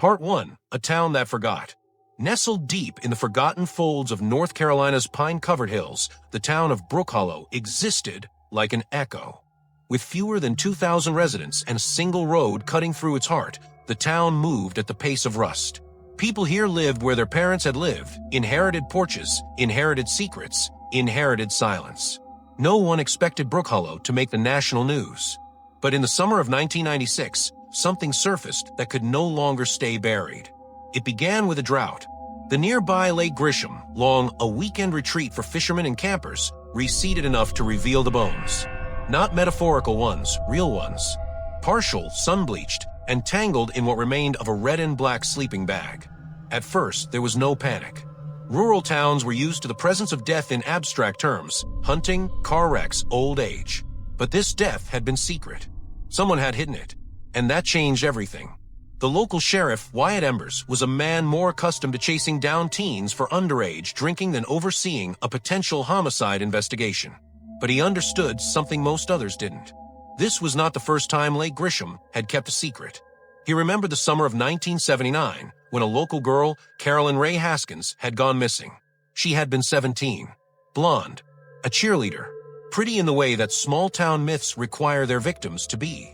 Part 1. A Town That Forgot. Nestled deep in the forgotten folds of North Carolina's pine-covered hills, the town of Brookhollow existed like an echo. With fewer than 2,000 residents and a single road cutting through its heart, the town moved at the pace of rust. People here lived where their parents had lived, inherited porches, inherited secrets, inherited silence. No one expected Brookhollow to make the national news. But in the summer of 1996, something surfaced that could no longer stay buried. It began with a drought. The nearby Lake Grisham, long a weekend retreat for fishermen and campers, receded enough to reveal the bones. Not metaphorical ones, real ones. Partial, sun-bleached, and tangled in what remained of a red and black sleeping bag. At first, there was no panic. Rural towns were used to the presence of death in abstract terms: hunting, car wrecks, old age. But this death had been secret. Someone had hidden it, and that changed everything. The local sheriff, Wyatt Embers, was a man more accustomed to chasing down teens for underage drinking than overseeing a potential homicide investigation. But he understood something most others didn't. This was not the first time Lake Grisham had kept a secret. He remembered the summer of 1979, when a local girl, Carolyn Ray Haskins, had gone missing. She had been 17, blonde, a cheerleader, pretty in the way that small-town myths require their victims to be.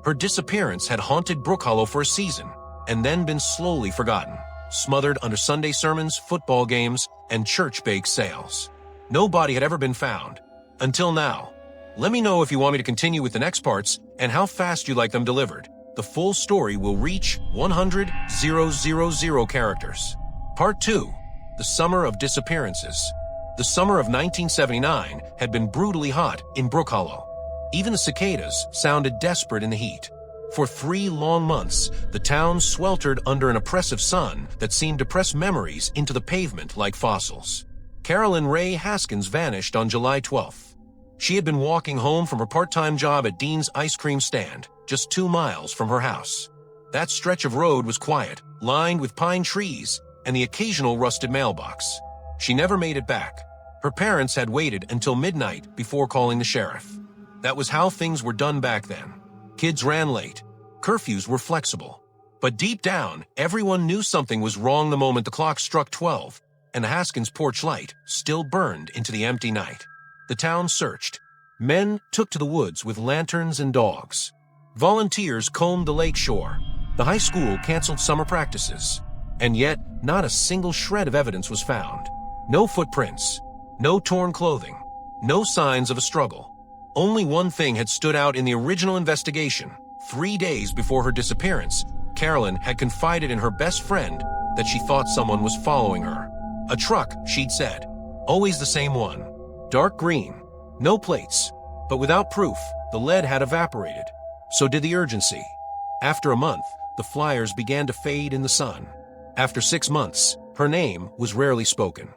Her disappearance had haunted Brookhollow for a season, and then been slowly forgotten, smothered under Sunday sermons, football games, and church bake sales. No body had ever been found, until now. Let me know if you want me to continue with the next parts and how fast you like them delivered. The full story will reach 100,000 characters. Part 2. The Summer of Disappearances. The summer of 1979 had been brutally hot in Brookhollow. Even the cicadas sounded desperate in the heat. For 3 long months, the town sweltered under an oppressive sun that seemed to press memories into the pavement like fossils. Carolyn Ray Haskins vanished on July 12th. She had been walking home from her part-time job at Dean's ice cream stand, just 2 miles from her house. That stretch of road was quiet, lined with pine trees and the occasional rusted mailbox. She never made it back. Her parents had waited until midnight before calling the sheriff. That was how things were done back then. Kids ran late. Curfews were flexible. But deep down, everyone knew something was wrong the moment the clock struck 12, and the Haskins porch light still burned into the empty night. The town searched. Men took to the woods with lanterns and dogs. Volunteers combed the lake shore. The high school canceled summer practices. And yet, not a single shred of evidence was found. No footprints. No torn clothing. No signs of a struggle. Only one thing had stood out in the original investigation. 3 days before her disappearance, Carolyn had confided in her best friend that she thought someone was following her. A truck, she'd said. Always the same one. Dark green. No plates. But without proof, the lead had evaporated. So did the urgency. After a month, the flyers began to fade in the sun. After 6 months, her name was rarely spoken.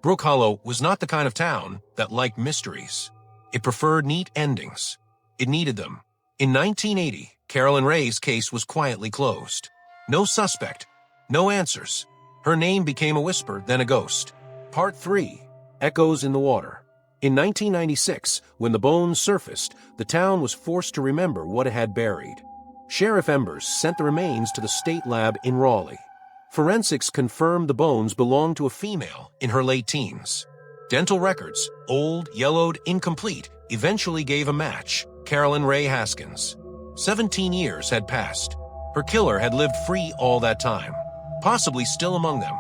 Brookhollow was not the kind of town that liked mysteries. It preferred neat endings. It needed them. In 1980, Carolyn Ray's case was quietly closed. No suspect. No answers. Her name became a whisper, then a ghost. Part 3. Echoes in the Water. In 1996, when the bones surfaced, the town was forced to remember what it had buried. Sheriff Embers sent the remains to the state lab in Raleigh. Forensics confirmed the bones belonged to a female in her late teens. Dental records, old, yellowed, incomplete, eventually gave a match: Carolyn Ray Haskins. 17 years had passed. Her killer had lived free all that time, possibly still among them.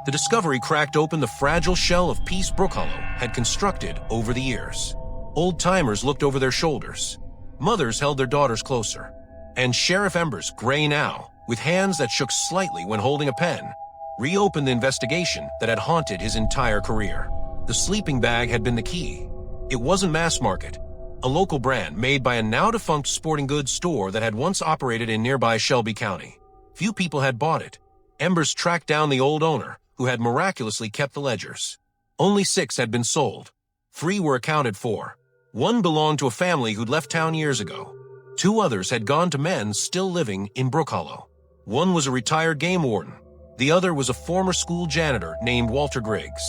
The discovery cracked open the fragile shell of peace Brookhollow had constructed over the years. Old-timers looked over their shoulders. Mothers held their daughters closer. And Sheriff Embers, gray now, with hands that shook slightly when holding a pen, reopened the investigation that had haunted his entire career. The sleeping bag had been the key. It wasn't mass market. A local brand made by a now-defunct sporting goods store that had once operated in nearby Shelby County. Few people had bought it. Embers tracked down the old owner, who had miraculously kept the ledgers. Only 6 had been sold. 3 were accounted for. 1 belonged to a family who'd left town years ago. 2 others had gone to men still living in Brookhollow. 1 was a retired game warden. The other was a former school janitor named Walter Griggs.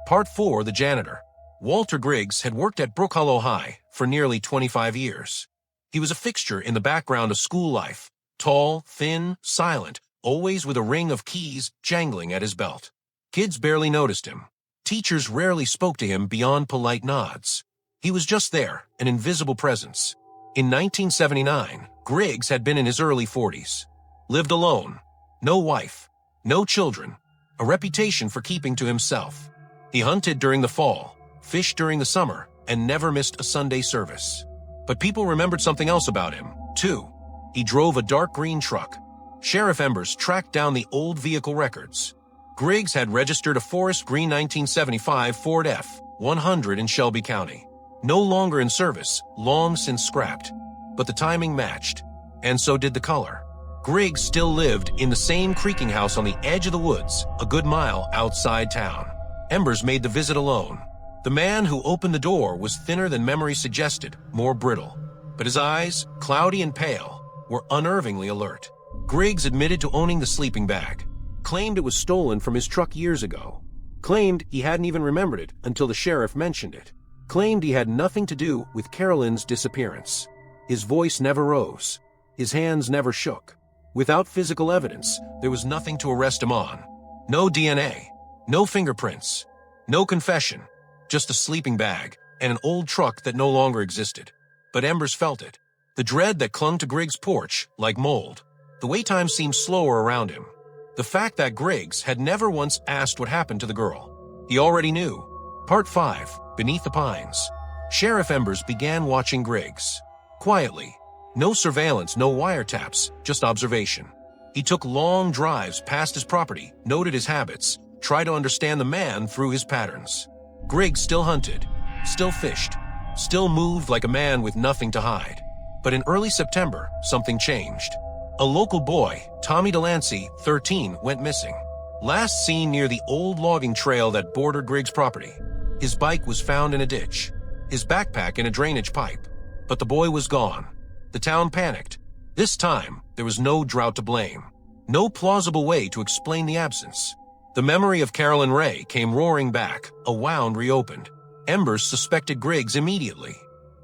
Part 4. The Janitor. Walter Griggs had worked at Brookhollow High for nearly 25 years. He was a fixture in the background of school life, tall, thin, silent, always with a ring of keys jangling at his belt. Kids barely noticed him. Teachers rarely spoke to him beyond polite nods. He was just there, an invisible presence. In 1979, Griggs had been in his early 40s. Lived alone. No wife. No children. A reputation for keeping to himself. He hunted during the fall, fished during the summer, and never missed a Sunday service. But people remembered something else about him, too. He drove a dark green truck. Sheriff Embers tracked down the old vehicle records. Griggs had registered a forest green 1975 Ford F-100 in Shelby County. No longer in service, long since scrapped. But the timing matched, and so did the color. Griggs still lived in the same creaking house on the edge of the woods, a good mile outside town. Embers made the visit alone. The man who opened the door was thinner than memory suggested, more brittle. But his eyes, cloudy and pale, were unnervingly alert. Griggs admitted to owning the sleeping bag. Claimed it was stolen from his truck years ago. Claimed he hadn't even remembered it until the sheriff mentioned it. Claimed he had nothing to do with Carolyn's disappearance. His voice never rose. His hands never shook. Without physical evidence, there was nothing to arrest him on. No DNA, no fingerprints, no confession, just a sleeping bag and an old truck that no longer existed. But Embers felt it. The dread that clung to Griggs' porch like mold. The wait time seemed slower around him. The fact that Griggs had never once asked what happened to the girl. He already knew. Part 5, Beneath the Pines. Sheriff Embers began watching Griggs. Quietly. No surveillance, no wiretaps, just observation. He took long drives past his property, noted his habits, tried to understand the man through his patterns. Griggs still hunted, still fished, still moved like a man with nothing to hide. But in early September, something changed. A local boy, Tommy Delancey, 13, went missing. Last seen near the old logging trail that bordered Griggs' property. His bike was found in a ditch, his backpack in a drainage pipe. But the boy was gone. The town panicked. This time, there was no drought to blame. No plausible way to explain the absence. The memory of Carolyn Ray came roaring back, a wound reopened. Embers suspected Griggs immediately.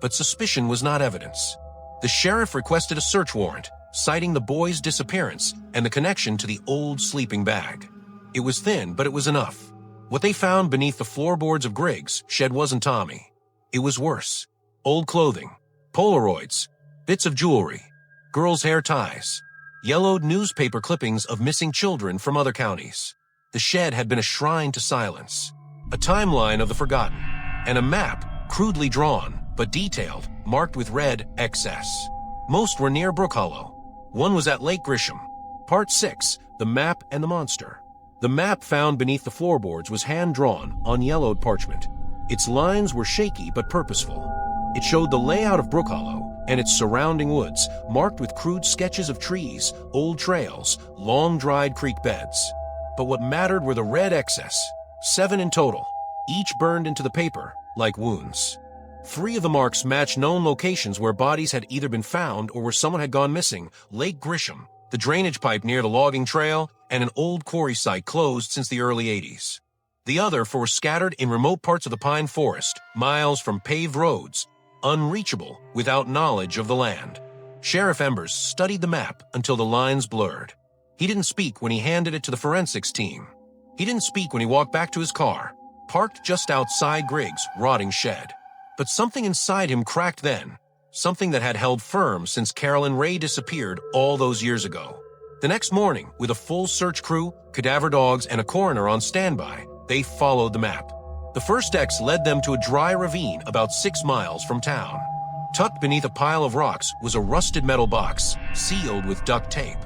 But suspicion was not evidence. The sheriff requested a search warrant, citing the boy's disappearance and the connection to the old sleeping bag. It was thin, but it was enough. What they found beneath the floorboards of Griggs' shed wasn't Tommy. It was worse. Old clothing, Polaroids, bits of jewelry, girls' hair ties, yellowed newspaper clippings of missing children from other counties. The shed had been a shrine to silence, a timeline of the forgotten, and a map, crudely drawn, but detailed, marked with red XS. Most were near Brookhollow. One was at Lake Grisham. Part 6, The Map and the Monster. The map found beneath the floorboards was hand-drawn on yellowed parchment. Its lines were shaky but purposeful. It showed the layout of Brookhollow and its surrounding woods, marked with crude sketches of trees, old trails, long-dried creek beds. But what mattered were the red excess, 7 in total, each burned into the paper like wounds. 3 of the marks matched known locations where bodies had either been found or where someone had gone missing: Lake Grisham, the drainage pipe near the logging trail, and an old quarry site closed since the early 80s. The other 4 were scattered in remote parts of the pine forest, miles from paved roads, unreachable without knowledge of the land. Sheriff Embers studied the map until the lines blurred. He didn't speak when he handed it to the forensics team. He didn't speak when he walked back to his car, parked just outside Griggs' rotting shed. But something inside him cracked then, something that had held firm since Carolyn Ray disappeared all those years ago. The next morning, with a full search crew, cadaver dogs, and a coroner on standby, they followed the map. The first X led them to a dry ravine about 6 miles from town. Tucked beneath a pile of rocks was a rusted metal box, sealed with duct tape.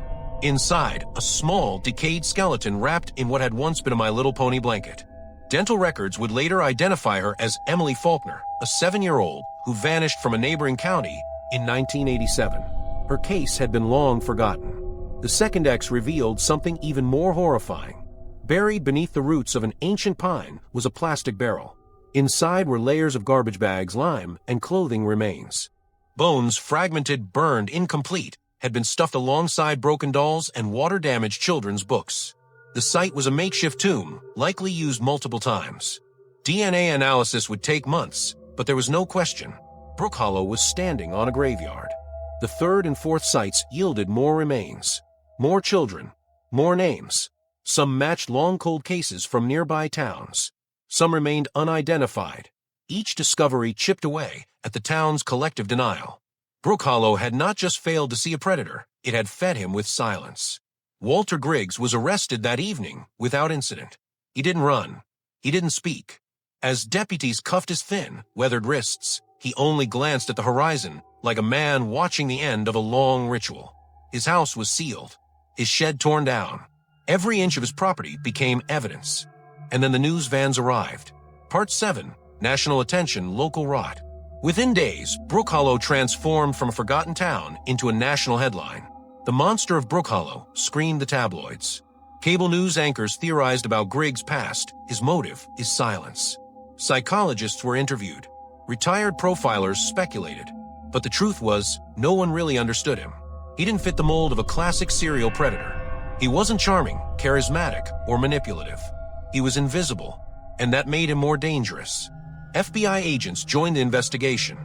Inside, a small, decayed skeleton wrapped in what had once been a My Little Pony blanket. Dental records would later identify her as Emily Faulkner, a 7-year-old who vanished from a neighboring county in 1987. Her case had been long forgotten. The second X revealed something even more horrifying. Buried beneath the roots of an ancient pine was a plastic barrel. Inside were layers of garbage bags, lime, and clothing remains. Bones, fragmented, burned, incomplete, had been stuffed alongside broken dolls and water-damaged children's books. The site was a makeshift tomb, likely used multiple times. DNA analysis would take months, but there was no question. Brookhollow was standing on a graveyard. The third and fourth sites yielded more remains. More children. More names. Some matched long cold cases from nearby towns. Some remained unidentified. Each discovery chipped away at the town's collective denial. Brookhollow had not just failed to see a predator, it had fed him with silence. Walter Griggs was arrested that evening without incident. He didn't run. He didn't speak. As deputies cuffed his thin, weathered wrists, he only glanced at the horizon like a man watching the end of a long ritual. His house was sealed, his shed torn down. Every inch of his property became evidence. And then the news vans arrived. Part 7, National Attention, Local Rot. Within days, Brookhollow transformed from a forgotten town into a national headline. The monster of Brookhollow screamed the tabloids. Cable news anchors theorized about Griggs' past. His motive is silence. Psychologists were interviewed. Retired profilers speculated. But the truth was, no one really understood him. He didn't fit the mold of a classic serial predator. He wasn't charming, charismatic, or manipulative. He was invisible, and that made him more dangerous. FBI agents joined the investigation.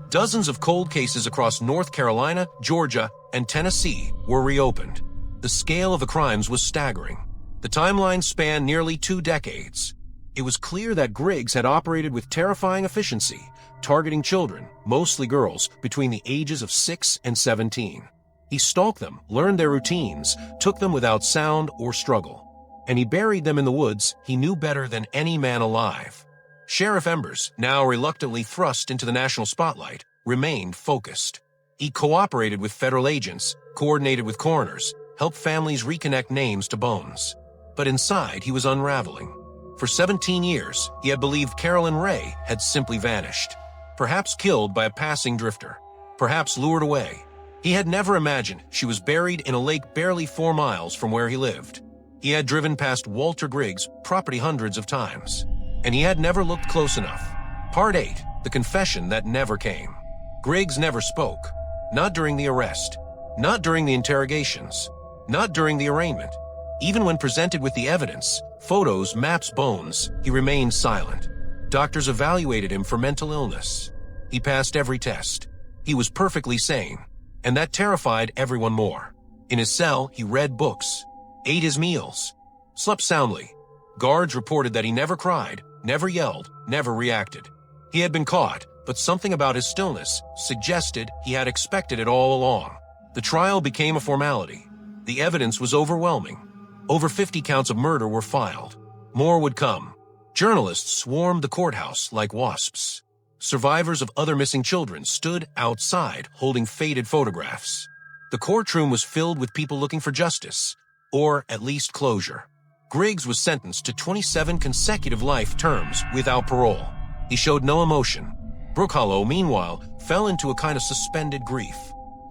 Dozens of cold cases across North Carolina, Georgia, and Tennessee were reopened. The scale of the crimes was staggering. The timeline spanned nearly 2 decades. It was clear that Griggs had operated with terrifying efficiency, targeting children, mostly girls, between the ages of 6 and 17. He stalked them, learned their routines, took them without sound or struggle. And he buried them in the woods he knew better than any man alive. Sheriff Embers, now reluctantly thrust into the national spotlight, remained focused. He cooperated with federal agents, coordinated with coroners, helped families reconnect names to bones. But inside, he was unraveling. For 17 years, he had believed Carolyn Ray had simply vanished. Perhaps killed by a passing drifter. Perhaps lured away. He had never imagined she was buried in a lake barely 4 miles from where he lived. He had driven past Walter Griggs' property hundreds of times. And he had never looked close enough. Part 8, the confession that never came. Griggs never spoke. Not during the arrest. Not during the interrogations. Not during the arraignment. Even when presented with the evidence, photos, maps, bones, he remained silent. Doctors evaluated him for mental illness. He passed every test. He was perfectly sane. And that terrified everyone more. In his cell, he read books, ate his meals, slept soundly. Guards reported that he never cried, never yelled, never reacted. He had been caught, but something about his stillness suggested he had expected it all along. The trial became a formality. The evidence was overwhelming. Over 50 counts of murder were filed. More would come. Journalists swarmed the courthouse like wasps. Survivors of other missing children stood outside holding faded photographs. The courtroom was filled with people looking for justice, or at least closure. Griggs was sentenced to 27 consecutive life terms without parole. He showed no emotion. Brookhollow, meanwhile, fell into a kind of suspended grief.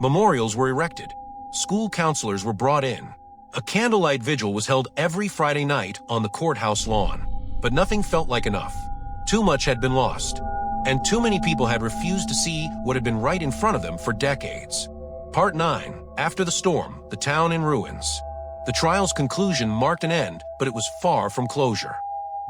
Memorials were erected. School counselors were brought in. A candlelight vigil was held every Friday night on the courthouse lawn. But nothing felt like enough. Too much had been lost. And too many people had refused to see what had been right in front of them for decades. Part 9, After the Storm, the Town in Ruins. The trial's conclusion marked an end, but it was far from closure.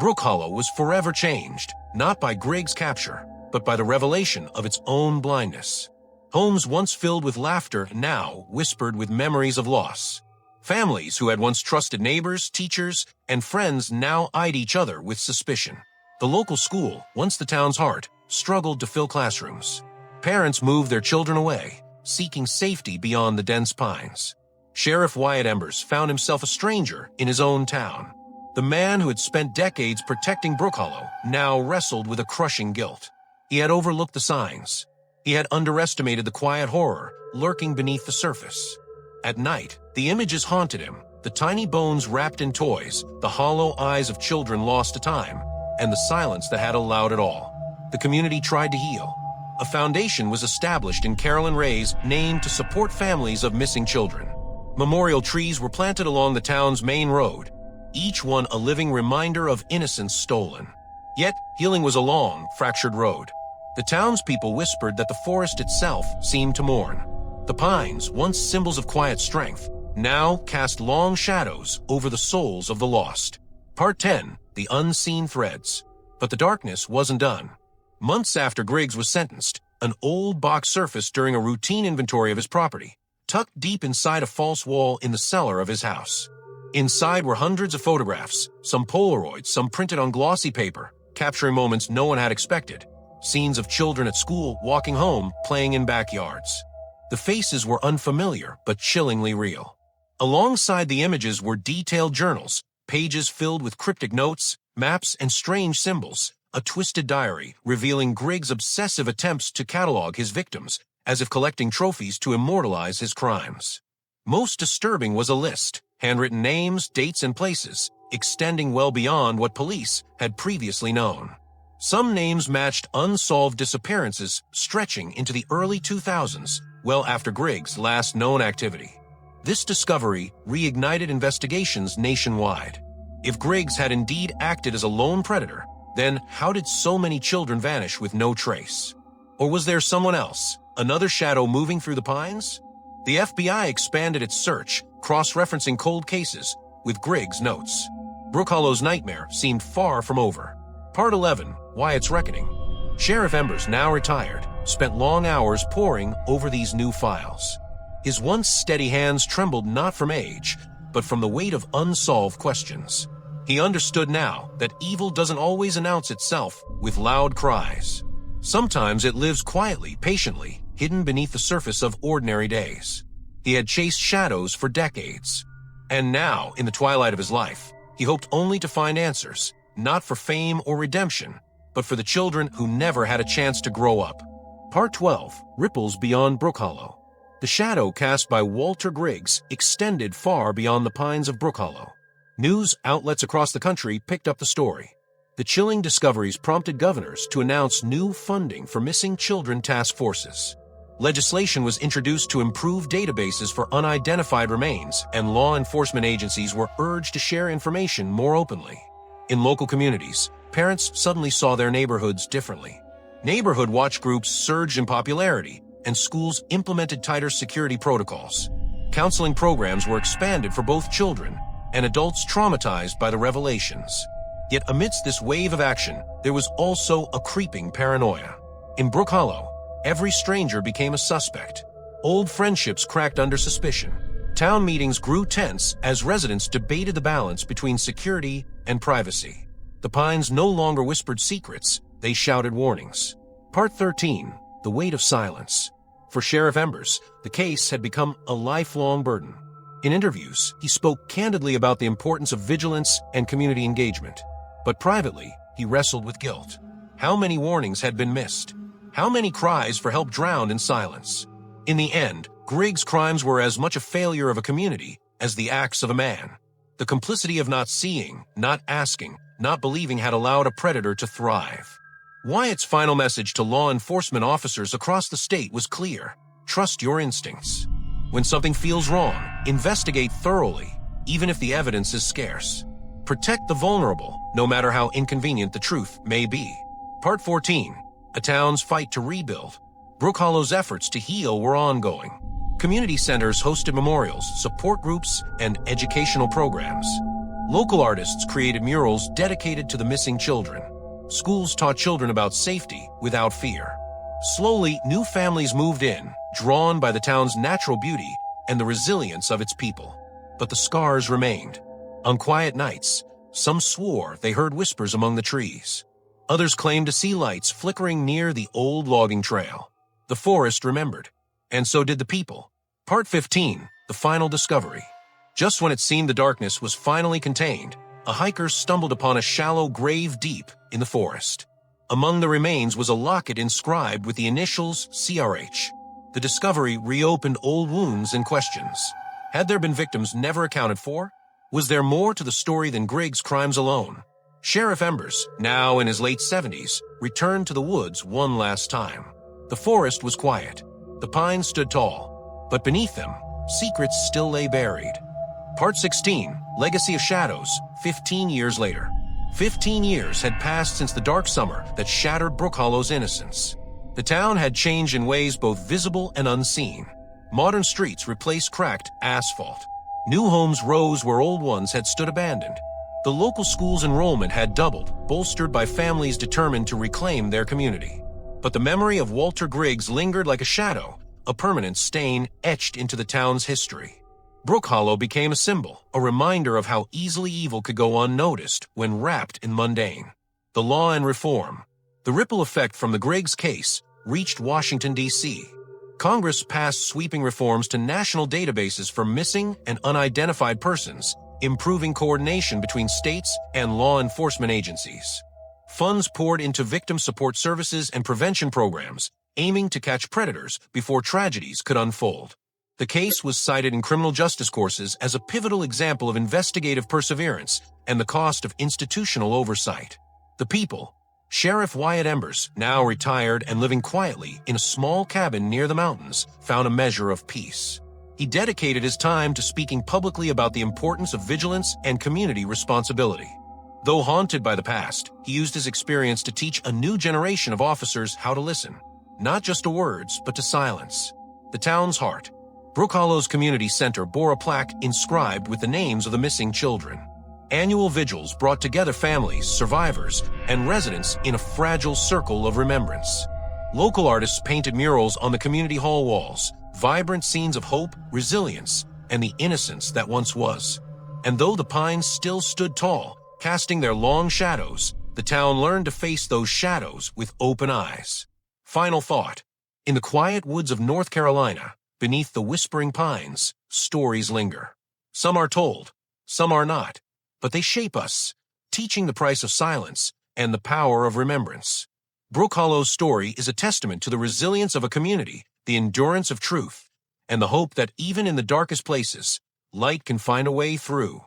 Brookhollow was forever changed, not by Griggs' capture, but by the revelation of its own blindness. Homes once filled with laughter now whispered with memories of loss. Families who had once trusted neighbors, teachers, and friends now eyed each other with suspicion. The local school, once the town's heart, struggled to fill classrooms. Parents moved their children away, seeking safety beyond the dense pines. Sheriff Wyatt Embers found himself a stranger in his own town. The man who had spent decades protecting Brookhollow now wrestled with a crushing guilt. He had overlooked the signs. He had underestimated the quiet horror lurking beneath the surface. At night, the images haunted him, the tiny bones wrapped in toys, the hollow eyes of children lost to time, and the silence that had allowed it all. The community tried to heal. A foundation was established in Carolyn Ray's name to support families of missing children. Memorial trees were planted along the town's main road, each one a living reminder of innocence stolen. Yet, healing was a long, fractured road. The townspeople whispered that the forest itself seemed to mourn. The pines, once symbols of quiet strength, now cast long shadows over the souls of the lost. Part 10, The Unseen Threads. But the darkness wasn't done. Months after Griggs was sentenced, an old box surfaced during a routine inventory of his property, tucked deep inside a false wall in the cellar of his house. Inside were hundreds of photographs, some Polaroids, some printed on glossy paper, capturing moments no one had expected. Scenes of children at school, walking home, playing in backyards. The faces were unfamiliar, but chillingly real. Alongside the images were detailed journals, pages filled with cryptic notes, maps, and strange symbols, a twisted diary revealing Griggs' obsessive attempts to catalog his victims, as if collecting trophies to immortalize his crimes. Most disturbing was a list, handwritten names, dates, and places, extending well beyond what police had previously known. Some names matched unsolved disappearances stretching into the early 2000s, well after Griggs' last known activity. This discovery reignited investigations nationwide. If Griggs had indeed acted as a lone predator, then how did so many children vanish with no trace? Or was there someone else, another shadow moving through the pines? The FBI expanded its search, cross-referencing cold cases with Griggs' notes. Brookhollow's nightmare seemed far from over. Part 11, Wyatt's Reckoning. Sheriff Embers, now retired, spent long hours poring over these new files. His once steady hands trembled not from age, but from the weight of unsolved questions. He understood now that evil doesn't always announce itself with loud cries. Sometimes it lives quietly, patiently, hidden beneath the surface of ordinary days. He had chased shadows for decades. And now, in the twilight of his life, he hoped only to find answers, not for fame or redemption, but for the children who never had a chance to grow up. Part 12, Ripples Beyond Brookhollow. The shadow cast by Walter Griggs extended far beyond the pines of Brookhollow. News outlets across the country picked up the story. The chilling discoveries prompted governors to announce new funding for missing children task forces. Legislation was introduced to improve databases for unidentified remains, and law enforcement agencies were urged to share information more openly. In local communities, parents suddenly saw their neighborhoods differently. Neighborhood watch groups surged in popularity, and schools implemented tighter security protocols. Counseling programs were expanded for both children and adults traumatized by the revelations. Yet amidst this wave of action, there was also a creeping paranoia. In Brookhollow, every stranger became a suspect. Old friendships cracked under suspicion. Town meetings grew tense as residents debated the balance between security and privacy. The Pines no longer whispered secrets, they shouted warnings. Part 13, The Weight of Silence. For Sheriff Embers, the case had become a lifelong burden. In interviews, he spoke candidly about the importance of vigilance and community engagement. But privately, he wrestled with guilt. How many warnings had been missed? How many cries for help drowned in silence? In the end, Griggs' crimes were as much a failure of a community as the acts of a man. The complicity of not seeing, not asking, not believing had allowed a predator to thrive. Wyatt's final message to law enforcement officers across the state was clear: trust your instincts. When something feels wrong, investigate thoroughly, even if the evidence is scarce. Protect the vulnerable, no matter how inconvenient the truth may be. Part 14, A Town's Fight to Rebuild. Brookhollow's efforts to heal were ongoing. Community centers hosted memorials, support groups, and educational programs. Local artists created murals dedicated to the missing children. Schools taught children about safety without fear. Slowly, new families moved in, drawn by the town's natural beauty and the resilience of its people. But the scars remained. On quiet nights, some swore they heard whispers among the trees. Others claimed to see lights flickering near the old logging trail. The forest remembered, and so did the people. Part 15, The Final Discovery. Just when it seemed the darkness was finally contained, a hiker stumbled upon a shallow grave deep in the forest. Among the remains was a locket inscribed with the initials CRH. The discovery reopened old wounds and questions. Had there been victims never accounted for? Was there more to the story than Griggs' crimes alone? Sheriff Embers, now in his late 70s, returned to the woods one last time. The forest was quiet. The pines stood tall, but beneath them, secrets still lay buried. Part 16, Legacy of Shadows, 15 years later. 15 years had passed since the dark summer that shattered Brookhollow's innocence. The town had changed in ways both visible and unseen. Modern streets replaced cracked asphalt. New homes rose where old ones had stood abandoned. The local school's enrollment had doubled, bolstered by families determined to reclaim their community. But the memory of Walter Griggs lingered like a shadow, a permanent stain etched into the town's history. Brookhollow became a symbol, a reminder of how easily evil could go unnoticed when wrapped in mundane. The law and reform. The ripple effect from the Griggs case reached Washington, D.C. Congress passed sweeping reforms to national databases for missing and unidentified persons, improving coordination between states and law enforcement agencies. Funds poured into victim support services and prevention programs, aiming to catch predators before tragedies could unfold. The case was cited in criminal justice courses as a pivotal example of investigative perseverance and the cost of institutional oversight. The people. Sheriff Wyatt Embers, now retired and living quietly in a small cabin near the mountains, found a measure of peace. He dedicated his time to speaking publicly about the importance of vigilance and community responsibility. Though haunted by the past, he used his experience to teach a new generation of officers how to listen, not just to words, but to silence. The town's heart. Brookhollow's community center bore a plaque inscribed with the names of the missing children. Annual vigils brought together families, survivors, and residents in a fragile circle of remembrance. Local artists painted murals on the community hall walls, vibrant scenes of hope, resilience, and the innocence that once was. And though the pines still stood tall, casting their long shadows, the town learned to face those shadows with open eyes. Final thought. In the quiet woods of North Carolina, beneath the whispering pines, stories linger. Some are told, some are not. But they shape us, teaching the price of silence and the power of remembrance. Brookhollow's story is a testament to the resilience of a community, the endurance of truth, and the hope that even in the darkest places, light can find a way through.